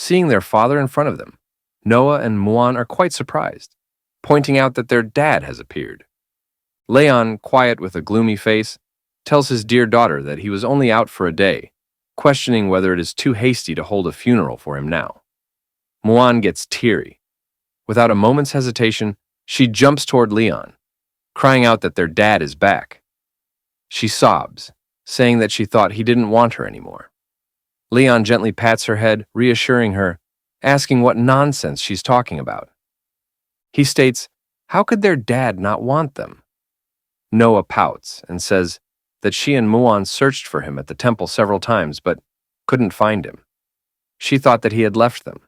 seeing their father in front of them. Noah and Muan are quite surprised, pointing out that their dad has appeared. Leon, quiet with a gloomy face, tells his dear daughter that he was only out for a day, questioning whether it is too hasty to hold a funeral for him now. Muan gets teary. Without a moment's hesitation, she jumps toward Leon, crying out that their dad is back. She sobs, saying that she thought he didn't want her anymore. Leon gently pats her head, reassuring her, asking what nonsense she's talking about. He states, how could their dad not want them? Noah pouts and says that she and Muan searched for him at the temple several times but couldn't find him. She thought that he had left them.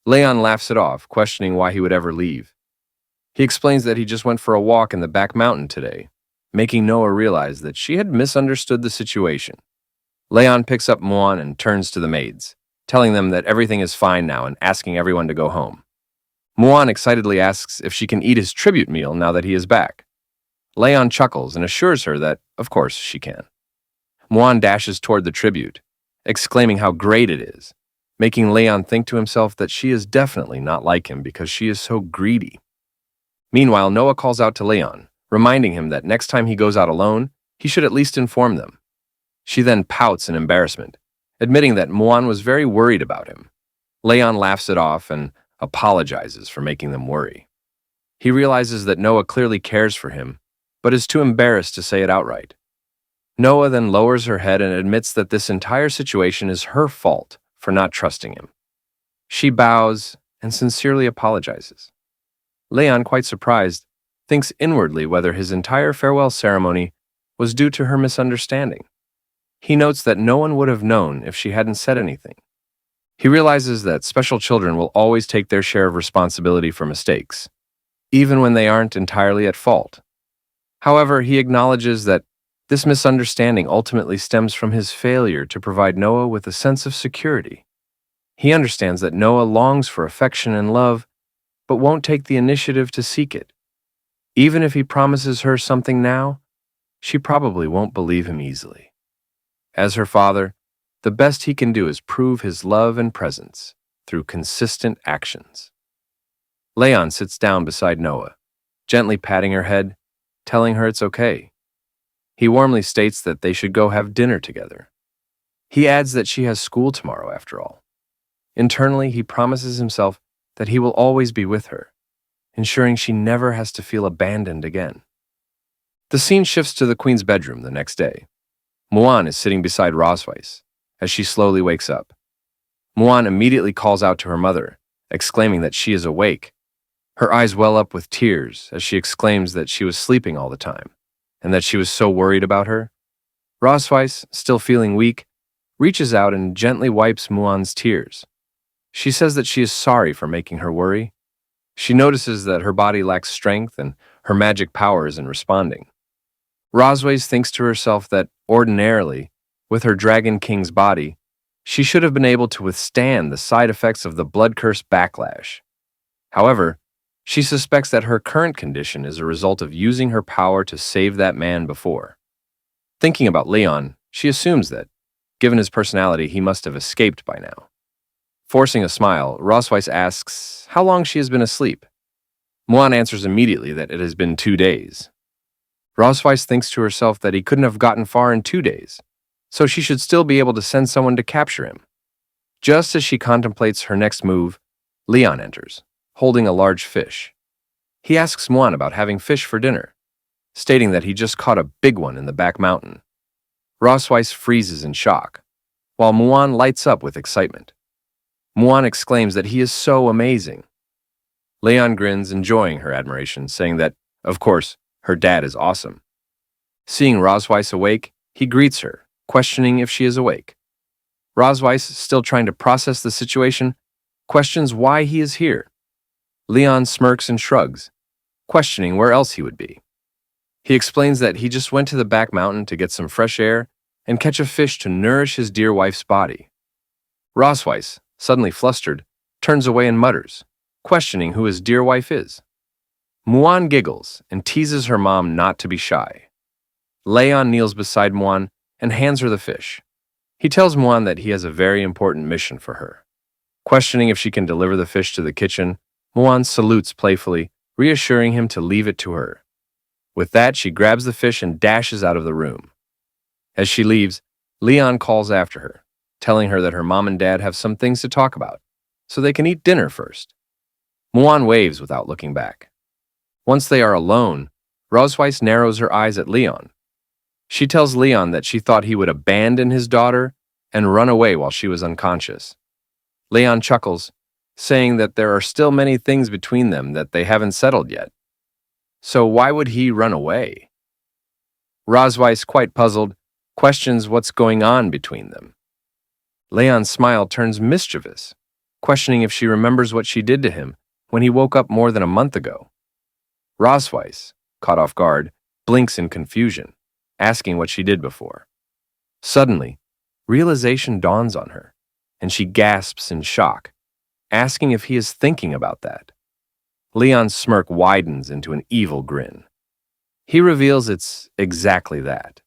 Leon laughs it off, questioning why he would ever leave. He explains that he just went for a walk in the back mountain today, making Noah realize that she had misunderstood the situation. Leon picks up Muan and turns to the maids, telling them that everything is fine now and asking everyone to go home. Muan excitedly asks if she can eat his tribute meal now that he is back. Leon chuckles and assures her that, of course, she can. Muan dashes toward the tribute, exclaiming how great it is, making Leon think to himself that she is definitely not like him because she is so greedy. Meanwhile, Noah calls out to Leon, reminding him that next time he goes out alone, he should at least inform them. She then pouts in embarrassment, admitting that Muan was very worried about him. Leon laughs it off and apologizes for making them worry. He realizes that Noah clearly cares for him, but is too embarrassed to say it outright. Noah then lowers her head and admits that this entire situation is her fault for not trusting him. She bows and sincerely apologizes. Leon, quite surprised, thinks inwardly whether his entire farewell ceremony was due to her misunderstanding. He notes that no one would have known if she hadn't said anything. He realizes that special children will always take their share of responsibility for mistakes, even when they aren't entirely at fault. However, he acknowledges that this misunderstanding ultimately stems from his failure to provide Noah with a sense of security. He understands that Noah longs for affection and love, but won't take the initiative to seek it. Even if he promises her something now, she probably won't believe him easily. As her father, the best he can do is prove his love and presence through consistent actions. Leon sits down beside Noah, gently patting her head, telling her it's okay. He warmly states that they should go have dinner together. He adds that she has school tomorrow after all. Internally, he promises himself that he will always be with her, ensuring she never has to feel abandoned again. The scene shifts to the queen's bedroom the next day. Muan is sitting beside Rosice as she slowly wakes up. Muan immediately calls out to her mother, exclaiming that she is awake. Her eyes well up with tears as she exclaims that she was sleeping all the time and that she was so worried about her. Rosice, still feeling weak, reaches out and gently wipes Muan's tears. She says that she is sorry for making her worry. She notices that her body lacks strength and her magic power isn't responding. Rosice thinks to herself that, ordinarily, with her Dragon King's body, she should have been able to withstand the side effects of the blood curse backlash. However, she suspects that her current condition is a result of using her power to save that man before. Thinking about Leon, she assumes that, given his personality, he must have escaped by now. Forcing a smile, Rosice asks how long she has been asleep. Muan answers immediately that it has been 2 days. Rosice thinks to herself that he couldn't have gotten far in 2 days, so she should still be able to send someone to capture him. Just as she contemplates her next move, Leon enters, holding a large fish. He asks Muan about having fish for dinner, stating that he just caught a big one in the back mountain. Rosice freezes in shock, while Muan lights up with excitement. Muan exclaims that he is so amazing. Leon grins, enjoying her admiration, saying that, of course, her dad is awesome. Seeing Rosice awake, he greets her, questioning if she is awake. Rosice, still trying to process the situation, questions why he is here. Leon smirks and shrugs, questioning where else he would be. He explains that he just went to the back mountain to get some fresh air and catch a fish to nourish his dear wife's body. Rosice, suddenly flustered, turns away and mutters, questioning who his dear wife is. Muan giggles and teases her mom not to be shy. Leon kneels beside Muan and hands her the fish. He tells Muan that he has a very important mission for her. Questioning if she can deliver the fish to the kitchen, Muan salutes playfully, reassuring him to leave it to her. With that, she grabs the fish and dashes out of the room. As she leaves, Leon calls after her, telling her that her mom and dad have some things to talk about, so they can eat dinner first. Muan waves without looking back. Once they are alone, Rosice narrows her eyes at Leon. She tells Leon that she thought he would abandon his daughter and run away while she was unconscious. Leon chuckles, saying that there are still many things between them that they haven't settled yet. So why would he run away? Rosice, quite puzzled, questions what's going on between them. Leon's smile turns mischievous, questioning if she remembers what she did to him when he woke up more than a month ago. Rosice, caught off guard, blinks in confusion, asking what she did before. Suddenly, realization dawns on her, and she gasps in shock, asking if he is thinking about that. Leon's smirk widens into an evil grin. He reveals it's exactly that.